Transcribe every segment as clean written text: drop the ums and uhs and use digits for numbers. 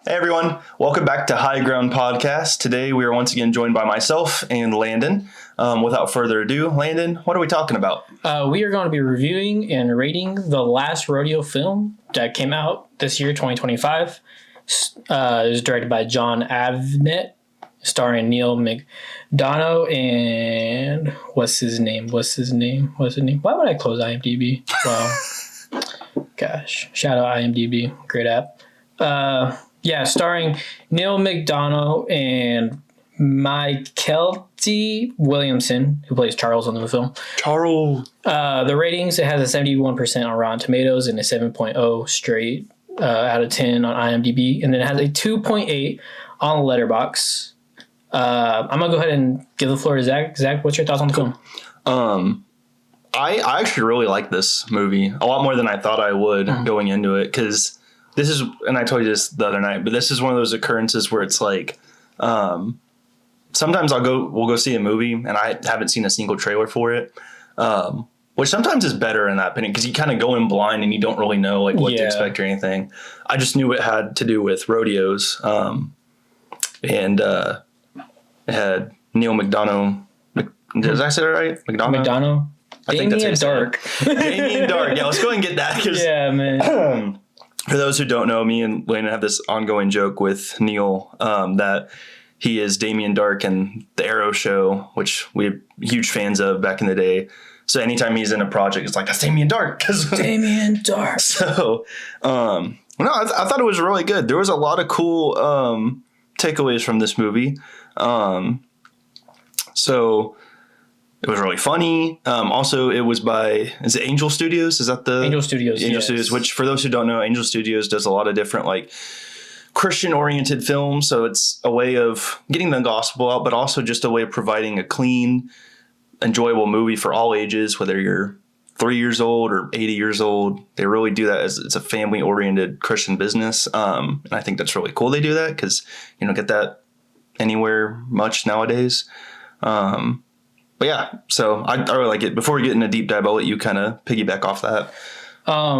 Hey everyone, welcome back to High Ground Podcast. Today we are once again joined by myself and Landon. Without further ado, Landon, what are we talking about? We are going to be reviewing and rating the Last Rodeo film that came out this year, 2025. It was directed by John Avnet, starring Neil McDonough and what's his name? Why would I close IMDb? Wow. Gosh. Shout out IMDb. Great app. Starring Neil McDonough and Mykelti Williamson, who plays Charles in the film. Charles. The ratings, it has a 71% on Rotten Tomatoes and a 7.0 straight out of 10 on IMDb. And then it has a 2.8 on Letterboxd. I'm going to go ahead and give the floor to Zach. Zach, what's your thoughts on the film? I actually really like this movie a lot more than I thought I would going into it, because this is, and I told you this the other night, but this is one of those occurrences where it's like, sometimes we'll go see a movie and I haven't seen a single trailer for it, which sometimes is better in that opinion, because you kind of go in blind and you don't really know like what to expect or anything. I just knew it had to do with rodeos, and it had Neil McDonough. Did I say that right? McDonough. Damien Dark. Damien Dark. Yeah, let's go ahead and get that. Yeah, man. For those who don't know, me and Landon have this ongoing joke with Neil that he is Damien Dark in the Arrow show, which we're huge fans of back in the day. So anytime he's in a project, it's like, that's Damien Dark. Damien Dark. So, I thought it was really good. There was a lot of cool takeaways from this movie. So it was really funny. Also, it was by, is it Angel Studios? Is that the Angel Studios? Angel Studios, which for those who don't know, Angel Studios does a lot of different like Christian-oriented films. So it's a way of getting the gospel out, but also just a way of providing a clean, enjoyable movie for all ages, whether you're 3 years old or 80 years old. They really do that as it's a family-oriented Christian business. And I think that's really cool they do that, because you don't get that anywhere much nowadays. But yeah, so I really like it. Before we get into a deep dive, I'll let you kind of piggyback off that. I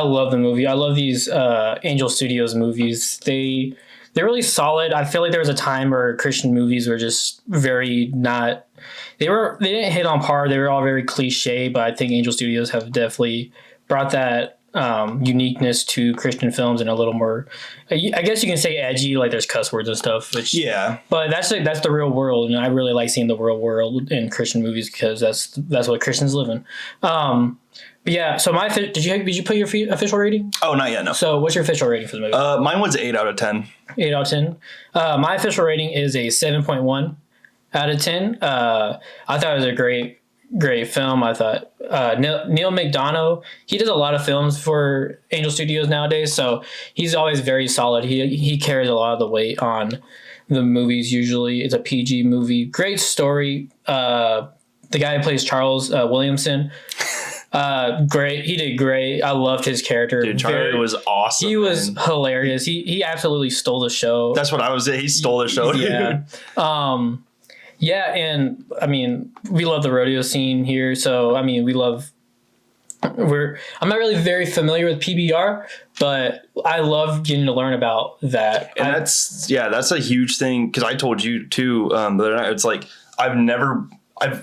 love the movie. I love these Angel Studios movies. They're really solid. I feel like there was a time where Christian movies were just very not. They didn't hit on par. They were all very cliche. But I think Angel Studios have definitely brought that uniqueness to Christian films and a little more, I guess you can say, edgy. Like there's cuss words and stuff. But that's the real world, and I really like seeing the real world in Christian movies, because that's what Christians live in. So did you put your official rating? Oh, not yet. No. So what's your official rating for the movie? Mine was 8 out of 10. 8 out of 10. My official rating is a 7.1 out of 10. I thought it was a great film. I thought Neil McDonough, he does a lot of films for Angel Studios nowadays, so he's always very solid. He carries a lot of the weight on the movies. Usually it's a PG movie. Great story. The guy who plays Charles Williamson, great. He did great. I loved his character. Dude, Charlie was awesome. He was hilarious. He absolutely stole the show. That's what I was. He stole the show. Yeah. Yeah, and I mean, we love the rodeo scene here. So I mean, I'm not really very familiar with PBR, but I love getting to learn about that. And that's a huge thing, because I told you too the other night. It's like I've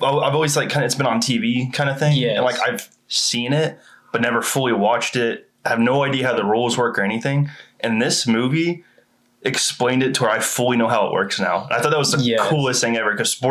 always like kind of, it's been on TV kind of thing. Yeah. And like I've seen it, but never fully watched it. I have no idea how the rules work or anything. And this movie explained it to where I fully know how it works now. I thought that was the coolest thing ever, because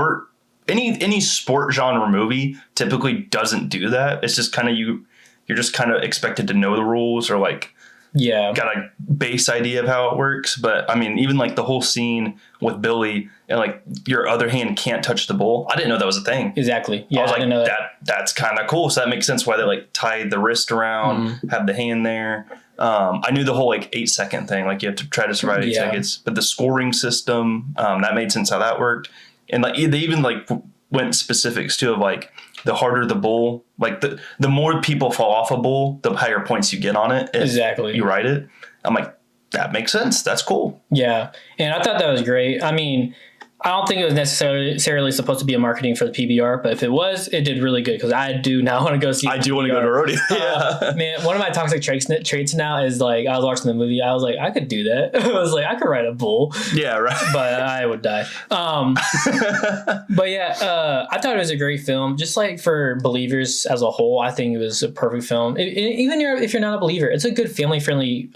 any sport genre movie typically doesn't do that. It's just kind of you're just kind of expected to know the rules, or like got a base idea of how it works. But I mean, even like the whole scene with Billy and like your other hand can't touch the bull, I didn't know that was a thing. Exactly. Yeah, I was like, didn't know that's kind of cool. So that makes sense why they like tied the wrist around, have the hand there. I knew the whole like 8-second thing, like you have to try to survive 8 seconds, but the scoring system, that made sense how that worked. And like they even like went specifics too, of like the harder the bull, like the more people fall off a bull, the higher points you get on it. Exactly. You ride it. I'm like, that makes sense. That's cool. Yeah. And I thought that was great. I mean, I don't think it was necessarily supposed to be a marketing for the PBR, but if it was, it did really good because I do now want to go see. I do want to go to rodeo. Yeah. Man, one of my toxic traits now is like I was watching the movie. I was like, I could do that. I was like, I could ride a bull. Yeah, right. But I would die. But yeah, I thought it was a great film. Just like for believers as a whole, I think it was a perfect film. Even if you're not a believer, it's a good family friendly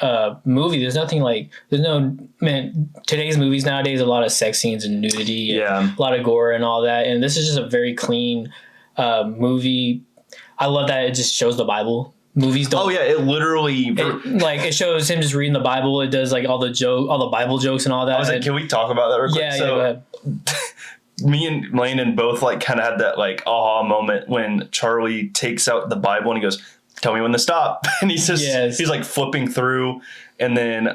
movie. There's nothing like today's movies nowadays a lot of sex scenes and nudity, and a lot of gore and all that. And this is just a very clean movie. I love that it just shows the Bible. Movies don't. Oh yeah, it literally it shows him just reading the Bible. It does like all the Bible jokes and all that. I was like, can we talk about that real quick? Yeah, so, go ahead. Me and Landon both like kind of had that like aha moment when Charlie takes out the Bible and he goes, "Tell me when to stop," and he's he's like flipping through, and then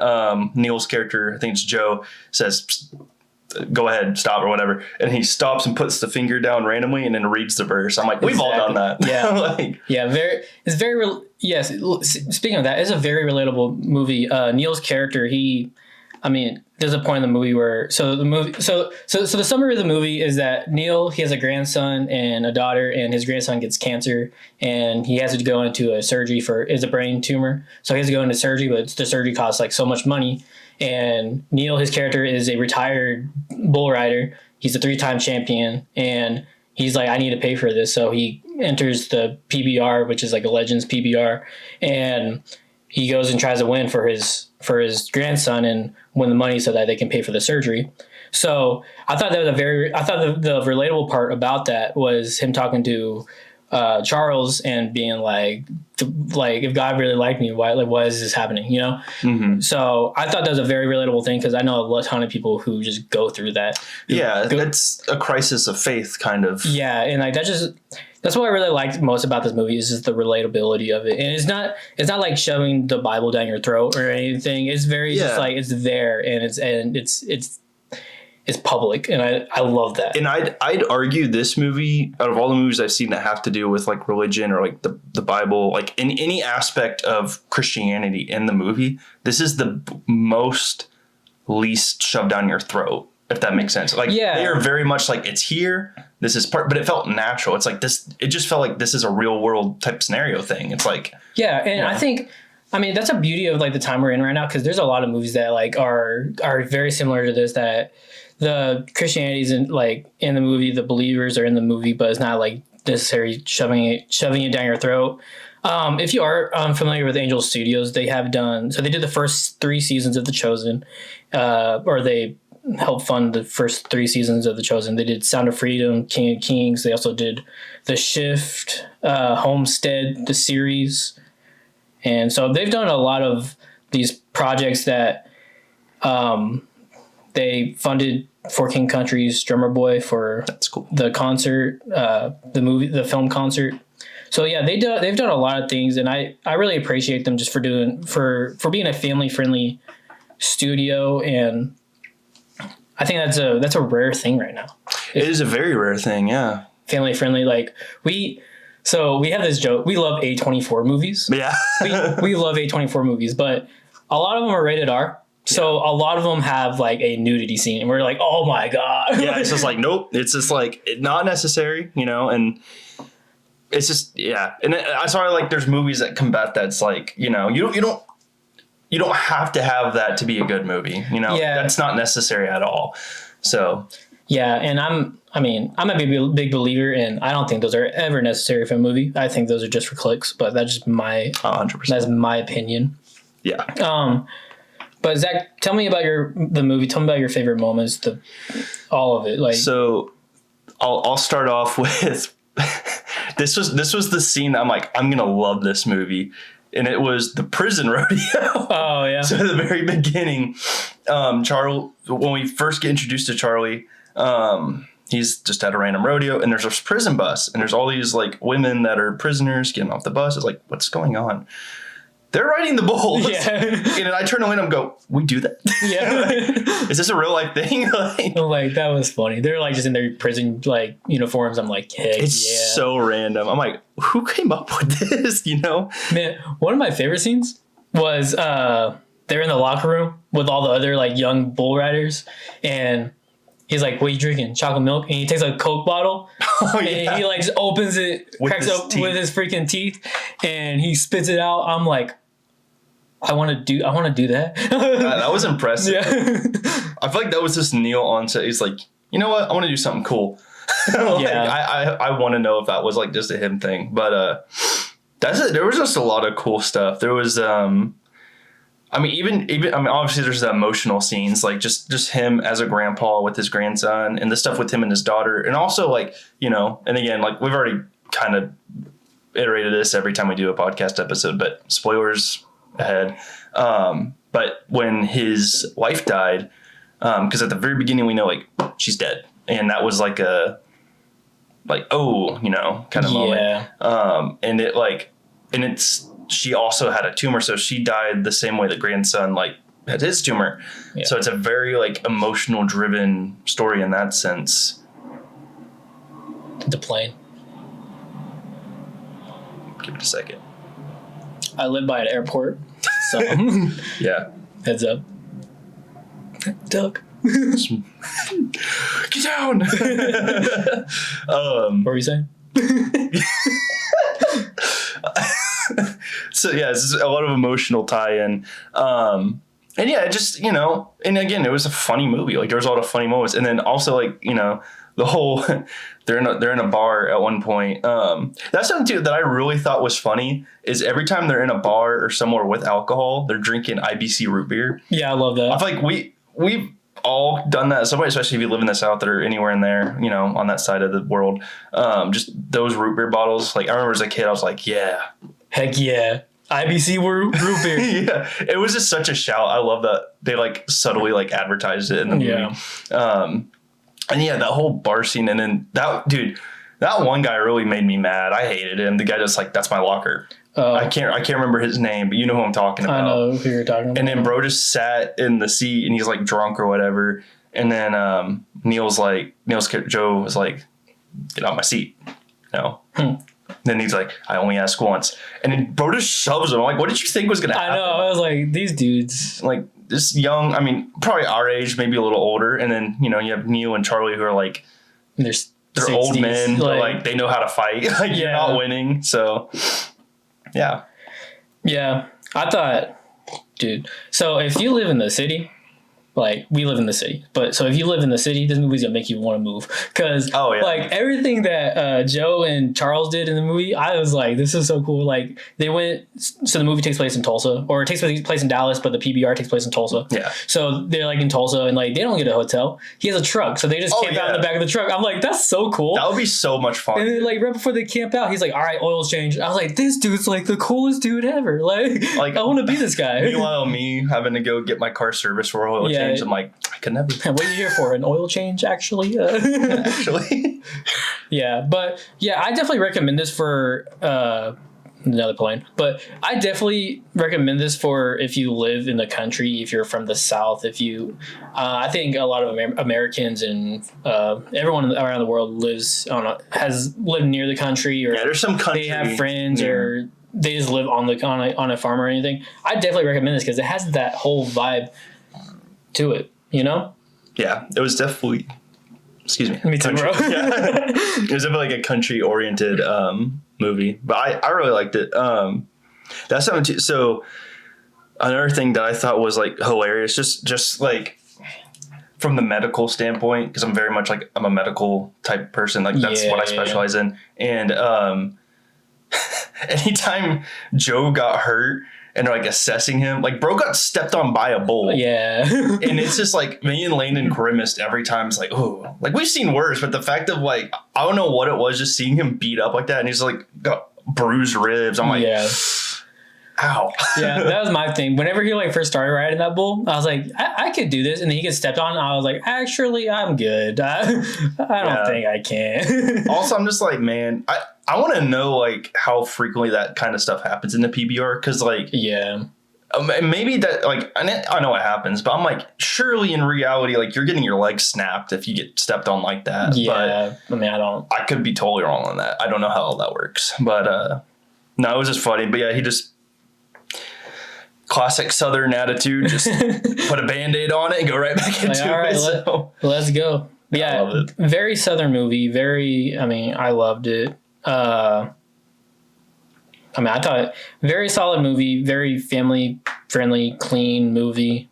Neil's character, I think it's Joe, says, "Go ahead, stop," or whatever, and he stops and puts the finger down randomly and then reads the verse. I'm like, we've all done that. Yeah. Yes. Speaking of that, it's a very relatable movie. Neil's character, there's a point in the movie where the summary of the movie is that Neil, he has a grandson and a daughter, and his grandson gets cancer and he has to go into a surgery it's a brain tumor. So he has to go into surgery, but the surgery costs like so much money. And Neil, his character, is a retired bull rider. He's a 3-time champion, and he's like, I need to pay for this. So he enters the PBR, which is like a Legends PBR, and he goes and tries to win for his grandson and win the money so that they can pay for the surgery. So I thought that was the relatable part about that was him talking to Charles and being like if God really liked me, why is this happening, you know? Mm-hmm. So I thought that was a very relatable thing because I know a ton of people who just go through that. Yeah, that's a crisis of faith, kind of. Yeah, and like that's what I really liked most about this movie is just the relatability of it. And it's not like shoving the Bible down your throat or anything. It's very just like it's there and it's public, and I love that. And I'd argue this movie, out of all the movies I've seen that have to do with like religion or like the Bible, like in any aspect of Christianity in the movie, this is the most least shoved down your throat, if that makes sense. Like they are very much like it's here, this is part, but it felt natural. It's like this, it just felt like this is a real world type scenario thing. It's like I think that's a beauty of like the time we're in right now, because there's a lot of movies that like are very similar to this, that the Christianity's in the movie, the believers are in the movie, but it's not like necessarily shoving it down your throat. If you are familiar with Angel Studios, they did the first 3 seasons of The Chosen, or they helped fund the first 3 seasons of The Chosen. They did Sound of Freedom, King of Kings. They also did The Shift, Homestead, the series. And so they've done a lot of these projects that they funded for King Country's Drummer Boy for That's cool. the concert, the film concert. So yeah, they've done a lot of things, and I really appreciate them just for being a family friendly studio, and I think that's a rare thing right now. It is a very rare thing, yeah. Family friendly, like we have this joke. We love A24 movies. Yeah, we love A24 movies, but a lot of them are rated R. So a lot of them have like a nudity scene, and we're like, oh my God. Yeah, it's just like, nope. It's just like not necessary, you know, and it's just, yeah. And I saw like there's movies that combat that. It's like, you know, you don't have to have that to be a good movie, you know. Yeah. That's not necessary at all. So yeah, and I'm a big believer, and I don't think those are ever necessary for a movie. I think those are just for clicks, but that's just 100%. That's my opinion. Yeah. But Zach, tell me about the movie. Tell me about your favorite moments, all of it. Like, so I'll start off with this was the scene that I'm like, I'm gonna love this movie, and it was the prison rodeo. Oh yeah. So at the very beginning, Charlie, when we first get introduced to Charlie, he's just at a random rodeo, and there's a prison bus, and there's all these like women that are prisoners getting off the bus. It's like, what's going on? They're riding the bulls. Yeah. And I turn away and go, we do that? Yeah. Is this a real life thing? like, that was funny. They're like just in their prison like uniforms. I'm like, heck it's so random. I'm like, who came up with this? You know? Man, one of my favorite scenes was they're in the locker room with all the other like young bull riders, and he's like, "What are you drinking? Chocolate milk?" And he takes a Coke bottle and he like just opens it, cracks it up with his freaking teeth, and he spits it out. I'm like, I want to do that. That was impressive. Yeah. I feel like that was just Neil on set. He's like, you know what? I want to do something cool. Like, Yeah. I want to know if that was like just a him thing, but that's it. There was just a lot of cool stuff. There was I mean, even I mean, obviously there's the emotional scenes, like just him as a grandpa with his grandson, and the stuff with him and his daughter, and also like, you know, and again, like we've already kind of iterated this every time we do a podcast episode, but spoilers ahead. But when his wife died, because at the very beginning we know like she's dead, and that was like a oh, you know, kind of moment. And it like, and she also had a tumor, so she died the same way the grandson like had his tumor. Yeah. So it's a very like emotional driven story in that sense. The plane. Give it a second. I live by an airport, so yeah. Heads up. Duck. Get down. What were you saying? So yeah, it's a lot of emotional tie-in, and yeah, just, you know, and again, it was a funny movie. Like there was a lot of funny moments, and then also like, you know, the whole they're in a bar at one point. That's something too that I really thought was funny is every time they're in a bar or somewhere with alcohol, they're drinking IBC root beer. Yeah, I love that. I feel like we've all done that somewhere, especially if you live in the South or anywhere in there, you know, on that side of the world. Just those root beer bottles. Like I remember as a kid, I was like, yeah. Heck yeah. IBC root beer. Yeah. It was just such a shout. I love that they like subtly like advertised it in the movie. Yeah. And yeah, that whole bar scene, and then that one guy really made me mad. I hated him. The guy just like, that's my locker. I can't remember his name, but you know who I'm talking about. I know who you're talking about. And then bro just sat in the seat and he's like drunk or whatever. And then Joe was like, get out my seat. No. Then he's like, I only ask once. And then bro just shoves him. I'm like, what did you think was going to happen? I know. I was like, these dudes. Like this young, I mean, probably our age, maybe a little older. And then, you know, you have Neil and Charlie who are like, they're 60s, old men, but like they know how to fight. Like you're not winning. So yeah. Yeah. I thought, dude, so if you live in the city, like we live in the city, but so if you live in the city, this movie's gonna make you want to move because like everything that Joe and Charles did in the movie, I was like, this is so cool. Like they went, so the movie takes place in Tulsa, or it takes place in Dallas, but the PBR takes place in Tulsa. Yeah. So they're like in Tulsa, and like they don't get a hotel. He has a truck, so they just camp out in the back of the truck. I'm like, that's so cool. That would be so much fun. And then like right before they camp out, he's like, all right, oil's changed. I was like, this dude's like the coolest dude ever. Like I want to be this guy. Meanwhile, me having to go get my car serviced for oil change, I'm like, I could never. What are you here for? An oil change, actually? Actually. Yeah, but yeah, I definitely recommend this for another plane. But I definitely recommend this for if you live in the country, if you're from the South, if you, I think a lot of Americans and everyone around the world has lived near the country, or there's some country. They have friends or they just live on a farm or anything. I definitely recommend this because it has that whole vibe to it, you know? Yeah, it was definitely. Excuse me. Me too, bro. It was definitely like a country-oriented movie, but I really liked it. That's something too. So another thing that I thought was like hilarious, just like from the medical standpoint, because I'm very much like I'm a medical type person. Like that's what I specialize in. And anytime Joe got hurt and they're like assessing him, like bro got stepped on by a bull. Yeah. And it's just like me and Landon grimaced every time. It's like, oh, like we've seen worse, but the fact of like, I don't know what it was, just seeing him beat up like that. And he's like got bruised ribs. I'm like, ow. Yeah, that was my thing. Whenever he like first started riding that bull, I was like, I could do this. And then he gets stepped on. I was like, actually, I'm good. I don't think I can. Also, I'm just like, man, I want to know like how frequently that kind of stuff happens in the PBR. Cause like, maybe that like, I know it happens, but I'm like, surely in reality, like you're getting your leg snapped if you get stepped on like that. Yeah. But, I mean, I could be totally wrong on that. I don't know how all that works, but, no, it was just funny. But yeah, he just, classic Southern attitude, just put a Band-Aid on it and go right back into all right, it. let's go. Yeah, love it. very Southern movie. I loved it. I thought very solid movie, very family friendly, clean movie.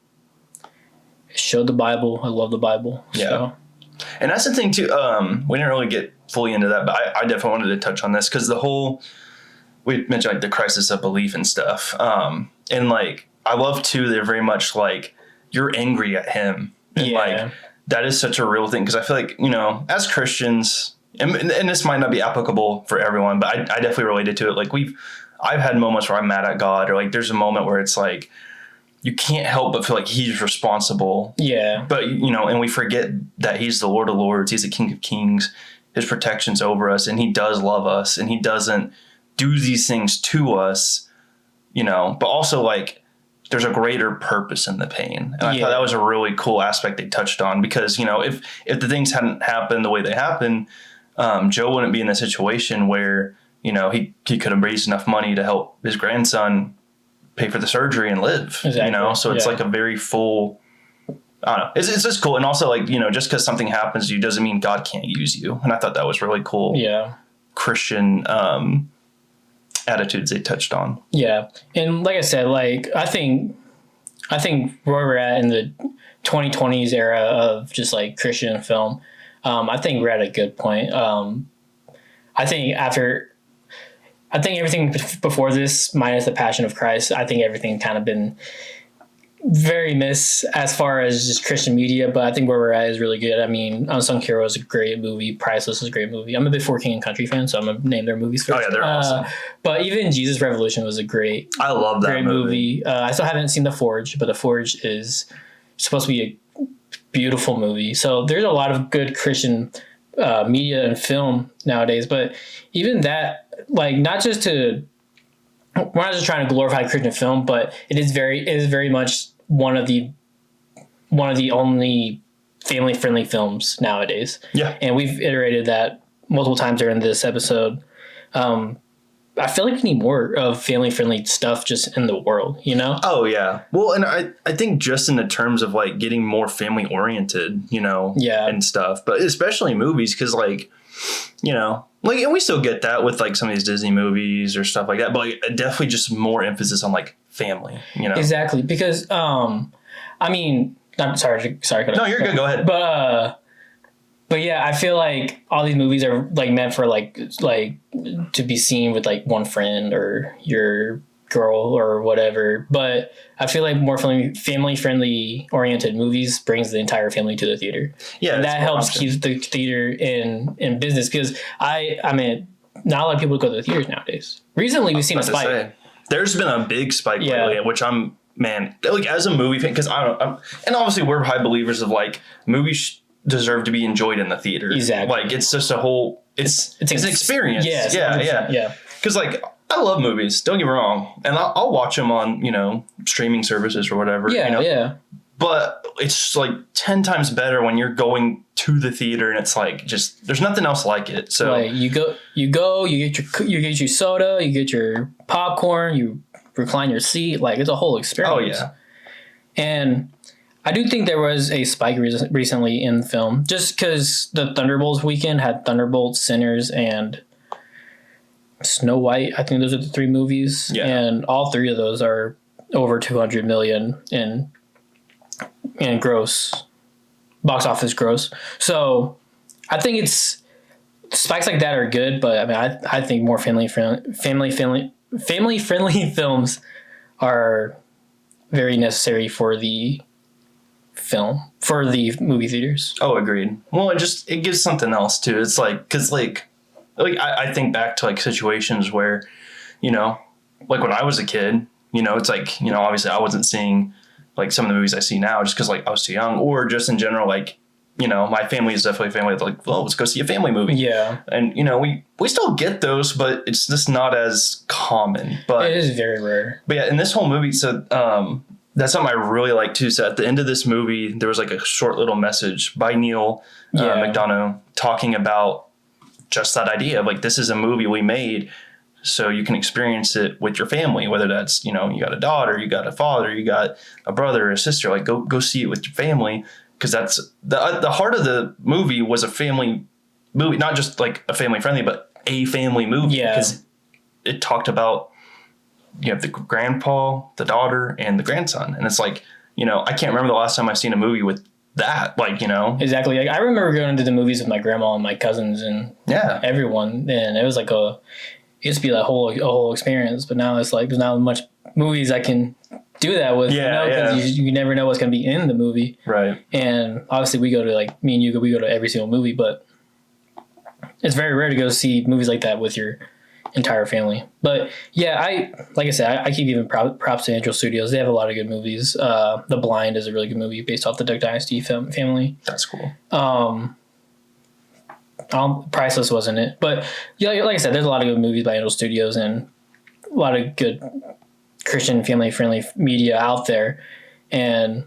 It showed the Bible. I love the Bible. Yeah. So. And that's the thing too. We didn't really get fully into that, but I definitely wanted to touch on this because we mentioned like the crisis of belief and stuff. And like I love too, they're very much like you're angry at him, and like that is such a real thing because I feel like as Christians, and this might not be applicable for everyone, but I definitely related to it. Like I've had moments where I'm mad at God, or like there's a moment where it's like you can't help but feel like he's responsible. Yeah. But and we forget that he's the Lord of Lords, he's the King of Kings, his protection's over us, and he does love us, and he doesn't do these things to us, but also like there's a greater purpose in the pain. And I thought that was a really cool aspect they touched on because, if the things hadn't happened the way they happened, Joe wouldn't be in a situation where, he could have raised enough money to help his grandson pay for the surgery and live, exactly. So it's like a very full, I don't know. It's just cool. And also like, just because something happens to you doesn't mean God can't use you. And I thought that was really cool. Yeah. Christian, attitudes they touched on. Yeah. And like I said, like I think where we're at in the 2020s era of just like Christian film, I think we're at a good point. I think everything before this, minus the Passion of Christ, I think everything kind of been very miss as far as just Christian media, but I think where we're at is really good. I mean, Unsung Hero is a great movie. Priceless is a great movie. I'm a big For King and Country fan, so I'm going to name their movies first. Oh, yeah, they're awesome. But even Jesus Revolution was a great I love that movie. I still haven't seen The Forge, but The Forge is supposed to be a beautiful movie. So there's a lot of good Christian media and film nowadays, but even that, like, we're not just trying to glorify Christian film, but it is very much one of the only family friendly films nowadays. Yeah. And we've iterated that multiple times during this episode. I feel like we need more of family friendly stuff just in the world, Oh yeah. Well, and I think just in the terms of like getting more family oriented, and stuff, but especially movies. Cause like, and we still get that with like some of these Disney movies or stuff like that, but like, definitely just more emphasis on like family, Exactly. Because, I'm sorry. No, you're good. Go ahead. But yeah, I feel like all these movies are like meant for like to be seen with like one friend or your girl or whatever. But I feel like more family friendly oriented movies brings the entire family to the theater. Yeah, and that helps keep the theater in business because I mean, not a lot of people go to the theaters nowadays. Recently, we've seen a spike. There's been a big spike lately, which like as a movie fan, because and obviously we're high believers of like movies deserve to be enjoyed in the theater. Exactly. Like it's just it's an experience. Yes, yeah. Because like I love movies. Don't get me wrong, and I'll watch them on streaming services or whatever. Yeah. But it's like 10 times better when you're going to the theater and it's like just there's nothing else like it. So like you get your soda, you get your popcorn, you recline your seat. Like it's a whole experience. Oh yeah. And I do think there was a spike recently in film just because the Thunderbolts weekend had Thunderbolts, Sinners, and Snow White. I think those are the three movies. Yeah. And all three of those are over 200 million in gross, box office gross. So I think it's spikes like that are good, but I mean, I think more family friendly films are very necessary for the movie theaters. Oh, agreed. Well, it gives something else too. It's like, cause like I think back to like situations where, like when I was a kid, it's like, obviously I wasn't seeing like some of the movies I see now just cause like I was too young, or just in general, like, my family is definitely a family that's like, well, let's go see a family movie. Yeah. And, we still get those, but it's just not as common. But it is very rare. But yeah, in this whole movie, so that's something I really like too. So at the end of this movie, there was like a short little message by Neil McDonough talking about just that idea of like, this is a movie we made so you can experience it with your family, whether that's, you got a daughter, you got a father, you got a brother or a sister, like go see it with your family. because that's the heart of the movie was a family movie, not just like a family friendly, but a family movie. Yeah. Because it talked about, you know, the grandpa, the daughter, and the grandson. And it's like, you know, I can't remember the last time I've seen a movie with that. Like, you know. Exactly. Like, I remember going to the movies with my grandma and my cousins and everyone. And it was like it used to be like a whole experience. But now it's like there's not much movies I can do that with. Yeah, you know, because you never know what's going to be in the movie. Right. And obviously we go to, like, me and you, we go to every single movie. But it's very rare to go see movies like that with your entire family. But yeah, I keep giving props to Angel Studios. They have a lot of good movies. The Blind is a really good movie based off the Duck Dynasty family. That's cool. Priceless wasn't it? But yeah, like I said, there's a lot of good movies by Angel Studios and a lot of good Christian family friendly media out there. And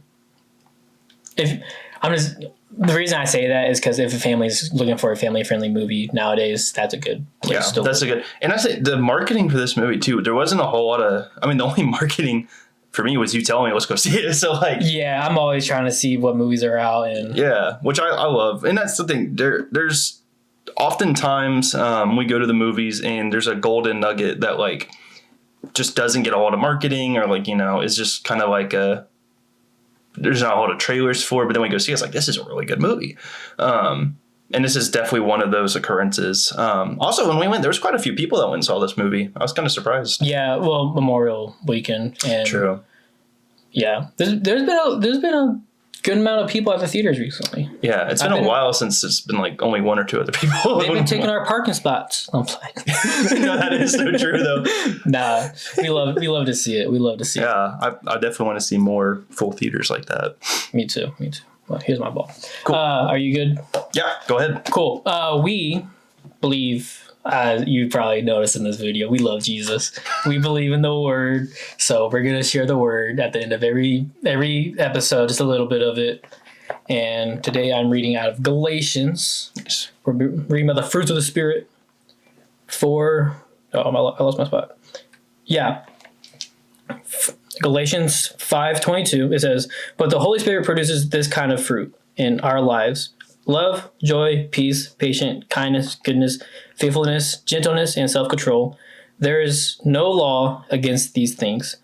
the reason I say that is because if a family's looking for a family-friendly movie nowadays, that's a good place to that's look. a good. And I say the marketing for this movie too. There wasn't a whole lot of. I mean, the only marketing for me was you telling me let's go see it. So like, yeah, I'm always trying to see what movies are out and which I love. And that's the thing. There's oftentimes we go to the movies and there's a golden nugget that like just doesn't get a lot of marketing or like, you know, is just kind of like there's not a lot of trailers for it, but then we go see it, it's like, this is a really good movie. And this is definitely one of those occurrences. Also, when we went, there was quite a few people that went and saw this movie. I was kind of surprised. Yeah, well, Memorial Weekend. And true. Yeah, there's been a good amount of people at the theaters recently. Yeah, it's been a while since it's been like only one or two other people. They've been taking our parking spots. I'm playing. No, that is so true though. Nah, we love to see it. We love to see it. Yeah, I definitely want to see more full theaters like that. Me too. Well, here's my ball. Cool. Are you good? Yeah, go ahead. Cool. We believe, you probably noticed in this video, we love Jesus. We believe in the word. So we're going to share the word at the end of every episode, just a little bit of it. And today I'm reading out of Galatians. Nice. We're reading about the fruits of the Spirit I lost my spot. Yeah. Galatians 5:22, it says, "But the Holy Spirit produces this kind of fruit in our lives: love, joy, peace, patience, kindness, goodness, faithfulness, gentleness, and self-control. There is no law against these things.